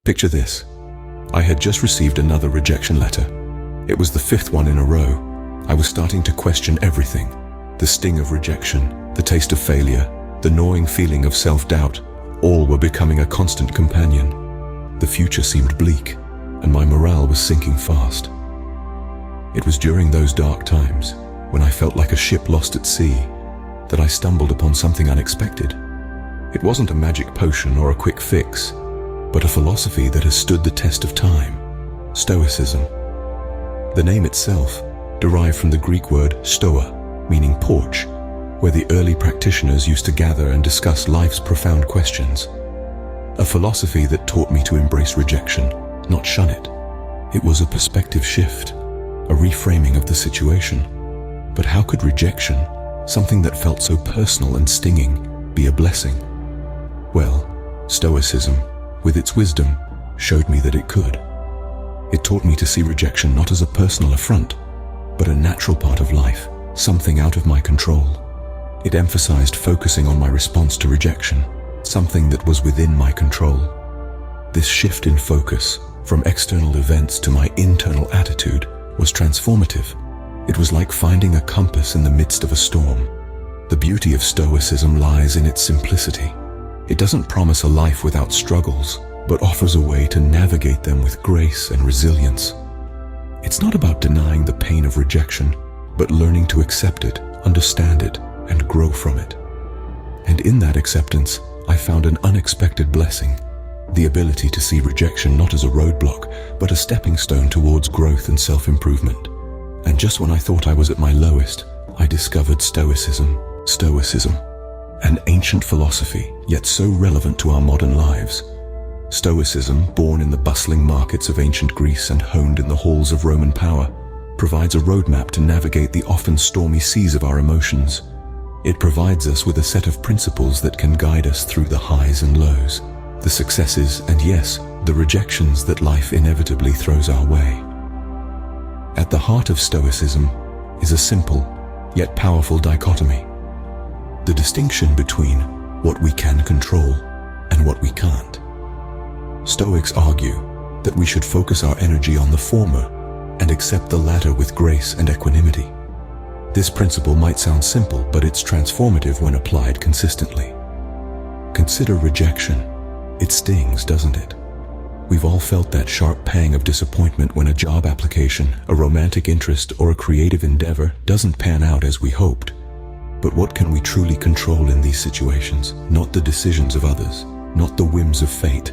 Picture this. I had just received another rejection letter. It was the 5th one in a row. I was starting to question everything. The sting of rejection, the taste of failure, the gnawing feeling of self-doubt, all were becoming a constant companion. The future seemed bleak, and my morale was sinking fast. It was during those dark times, when I felt like a ship lost at sea, that I stumbled upon something unexpected. It wasn't a magic potion or a quick fix, but a philosophy that has stood the test of time: Stoicism. The name itself derived from the Greek word stoa, meaning porch, where the early practitioners used to gather and discuss life's profound questions. A philosophy that taught me to embrace rejection, not shun it. It was a perspective shift, a reframing of the situation. But how could rejection, something that felt so personal and stinging, be a blessing? Well, Stoicism, with its wisdom, showed me that it could. It taught me to see rejection not as a personal affront, but a natural part of life, something out of my control. It emphasized focusing on my response to rejection, something that was within my control. This shift in focus, from external events to my internal attitude, was transformative. It was like finding a compass in the midst of a storm. The beauty of Stoicism lies in its simplicity. It doesn't promise a life without struggles, but offers a way to navigate them with grace and resilience. It's not about denying the pain of rejection, but learning to accept it, understand it, and grow from it. And in that acceptance, I found an unexpected blessing: the ability to see rejection not as a roadblock, but a stepping stone towards growth and self-improvement. And just when I thought I was at my lowest, I discovered Stoicism. Stoicism, an ancient philosophy, yet so relevant to our modern lives. Stoicism, born in the bustling markets of ancient Greece and honed in the halls of Roman power, provides a roadmap to navigate the often stormy seas of our emotions. It provides us with a set of principles that can guide us through the highs and lows, the successes and, yes, the rejections that life inevitably throws our way. At the heart of Stoicism is a simple, yet powerful dichotomy: the distinction between what we can control and what we can't. Stoics argue that we should focus our energy on the former and accept the latter with grace and equanimity. This principle might sound simple, but it's transformative when applied consistently. Consider rejection. It stings, doesn't it? We've all felt that sharp pang of disappointment when a job application, a romantic interest, or a creative endeavor doesn't pan out as we hoped. But what can we truly control in these situations? Not the decisions of others, not the whims of fate,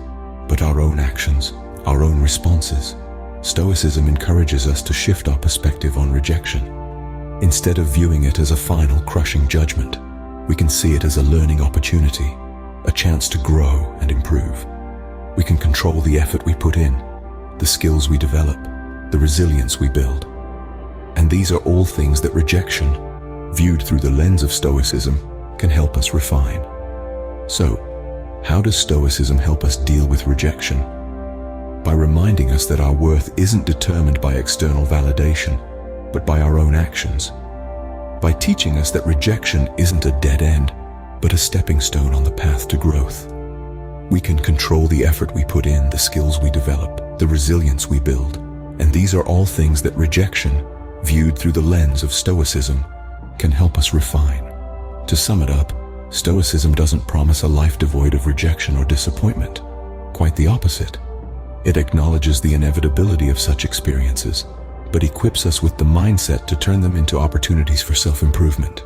but our own actions, our own responses. Stoicism encourages us to shift our perspective on rejection. Instead of viewing it as a final, crushing judgment, we can see it as a learning opportunity, a chance to grow and improve. We can control the effort we put in, the skills we develop, the resilience we build. And these are all things that rejection, viewed through the lens of Stoicism, can help us refine. So, how does Stoicism help us deal with rejection? By reminding us that our worth isn't determined by external validation, but by our own actions. By teaching us that rejection isn't a dead end, but a stepping stone on the path to growth. We can control the effort we put in, the skills we develop, the resilience we build. And these are all things that rejection, viewed through the lens of Stoicism, can help us refine. To sum it up, Stoicism doesn't promise a life devoid of rejection or disappointment. Quite the opposite. It acknowledges the inevitability of such experiences, but equips us with the mindset to turn them into opportunities for self-improvement.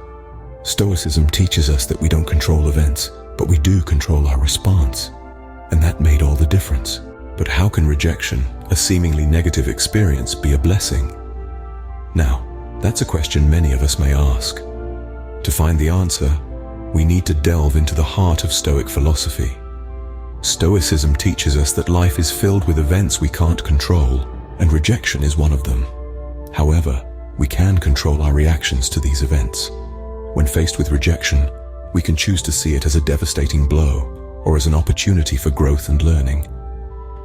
Stoicism teaches us that we don't control events, but we do control our response. And that made all the difference. But how can rejection, a seemingly negative experience, be a blessing? Now, that's a question many of us may ask. To find the answer, we need to delve into the heart of Stoic philosophy. Stoicism teaches us that life is filled with events we can't control, and rejection is one of them. However, we can control our reactions to these events. When faced with rejection, we can choose to see it as a devastating blow, or as an opportunity for growth and learning.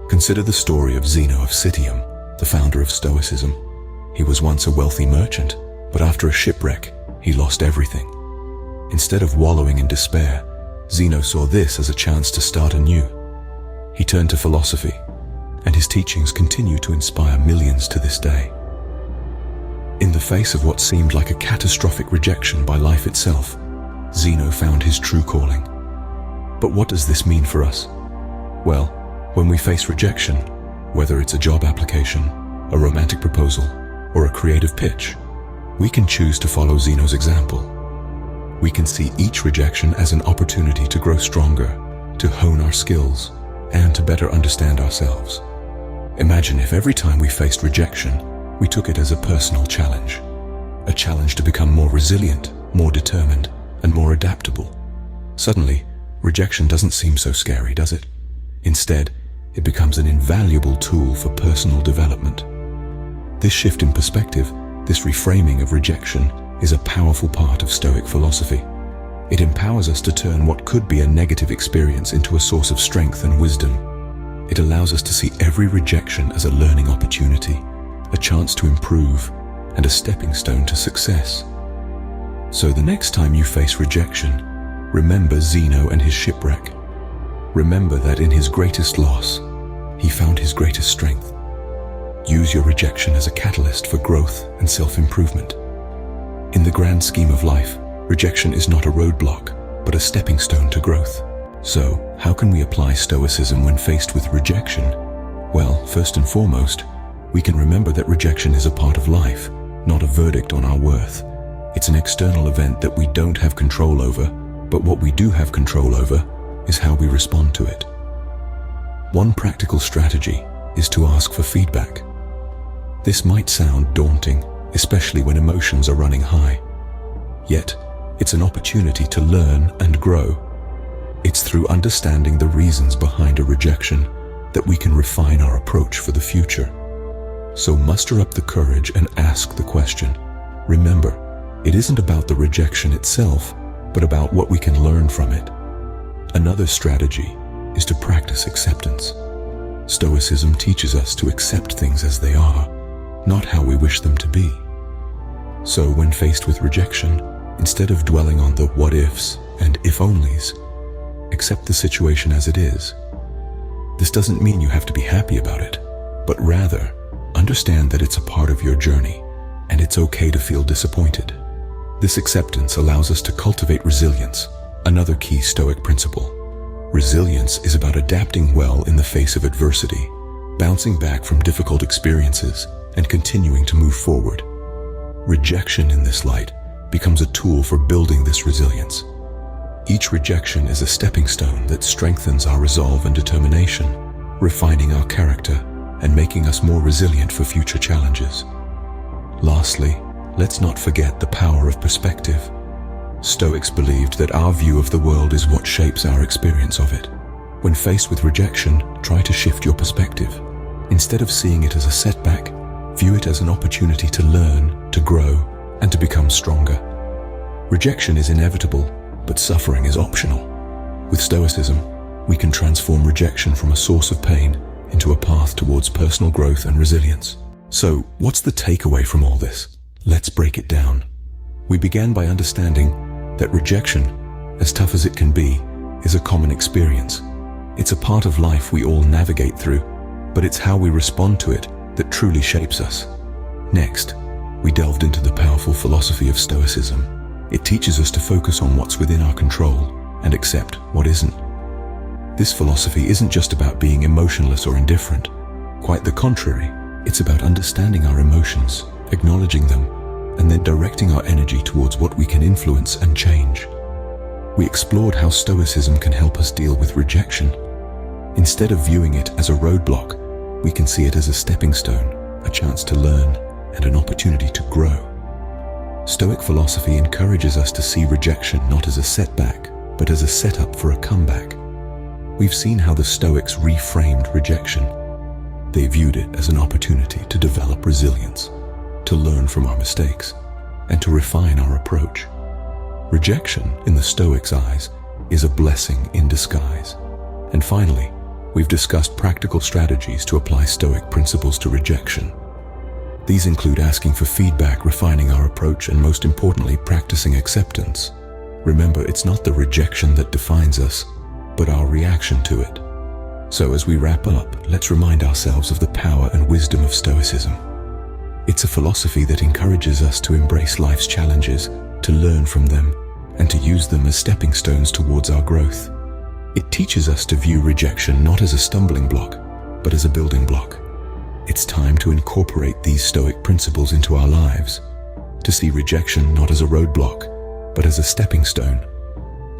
Consider the story of Zeno of Citium, the founder of Stoicism. He was once a wealthy merchant, but after a shipwreck, he lost everything. Instead of wallowing in despair, Zeno saw this as a chance to start anew. He turned to philosophy, and his teachings continue to inspire millions to this day. In the face of what seemed like a catastrophic rejection by life itself, Zeno found his true calling. But what does this mean for us? Well, when we face rejection, whether it's a job application, a romantic proposal, or a creative pitch, we can choose to follow Zeno's example. We can see each rejection as an opportunity to grow stronger, to hone our skills, and to better understand ourselves. Imagine if every time we faced rejection, we took it as a personal challenge. A challenge to become more resilient, more determined, and more adaptable. Suddenly, rejection doesn't seem so scary, does it? Instead, it becomes an invaluable tool for personal development. This shift in perspective, this reframing of rejection, is a powerful part of Stoic philosophy. It empowers us to turn what could be a negative experience into a source of strength and wisdom. It allows us to see every rejection as a learning opportunity, a chance to improve, and a stepping stone to success. So the next time you face rejection, remember Zeno and his shipwreck. Remember that in his greatest loss, he found his greatest strength. Use your rejection as a catalyst for growth and self-improvement. In the grand scheme of life, rejection is not a roadblock, but a stepping stone to growth. So, how can we apply Stoicism when faced with rejection? Well, first and foremost, we can remember that rejection is a part of life, not a verdict on our worth. It's an external event that we don't have control over, but what we do have control over is how we respond to it. One practical strategy is to ask for feedback. This might sound daunting, especially when emotions are running high. Yet, it's an opportunity to learn and grow. It's through understanding the reasons behind a rejection that we can refine our approach for the future. So muster up the courage and ask the question. Remember, it isn't about the rejection itself, but about what we can learn from it. Another strategy is to practice acceptance. Stoicism teaches us to accept things as they are, not how we wish them to be. So when faced with rejection, instead of dwelling on the what-ifs and if-onlys, accept the situation as it is. This doesn't mean you have to be happy about it, but rather, understand that it's a part of your journey, and it's okay to feel disappointed. This acceptance allows us to cultivate resilience, another key Stoic principle. Resilience is about adapting well in the face of adversity, bouncing back from difficult experiences, and continuing to move forward. Rejection in this light becomes a tool for building this resilience. Each rejection is a stepping stone that strengthens our resolve and determination, refining our character and making us more resilient for future challenges. Lastly, let's not forget the power of perspective. Stoics believed that our view of the world is what shapes our experience of it. When faced with rejection, try to shift your perspective. Instead of seeing it as a setback, view it as an opportunity to learn, to grow, and to become stronger. Rejection is inevitable, but suffering is optional. With Stoicism, we can transform rejection from a source of pain into a path towards personal growth and resilience. So, what's the takeaway from all this? Let's break it down. We began by understanding that rejection, as tough as it can be, is a common experience. It's a part of life we all navigate through, but it's how we respond to it that truly shapes us. Next, we delved into the powerful philosophy of Stoicism. It teaches us to focus on what's within our control and accept what isn't. This philosophy isn't just about being emotionless or indifferent. Quite the contrary, it's about understanding our emotions, acknowledging them, and then directing our energy towards what we can influence and change. We explored how Stoicism can help us deal with rejection. Instead of viewing it as a roadblock, we can see it as a stepping stone, a chance to learn, and an opportunity to grow. Stoic philosophy encourages us to see rejection not as a setback, but as a setup for a comeback. We've seen how the Stoics reframed rejection. They viewed it as an opportunity to develop resilience, to learn from our mistakes, and to refine our approach. Rejection, in the Stoics' eyes, is a blessing in disguise. And finally, we've discussed practical strategies to apply Stoic principles to rejection. These include asking for feedback, refining our approach, and most importantly, practicing acceptance. Remember, it's not the rejection that defines us, but our reaction to it. So as we wrap up, let's remind ourselves of the power and wisdom of Stoicism. It's a philosophy that encourages us to embrace life's challenges, to learn from them, and to use them as stepping stones towards our growth. It teaches us to view rejection not as a stumbling block, but as a building block. It's time to incorporate these Stoic principles into our lives, to see rejection not as a roadblock, but as a stepping stone,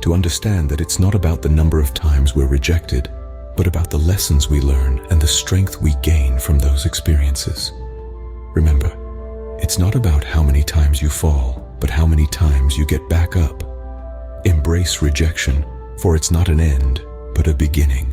to understand that it's not about the number of times we're rejected, but about the lessons we learn and the strength we gain from those experiences. Remember, it's not about how many times you fall, but how many times you get back up. Embrace rejection, for it's not an end, but a beginning.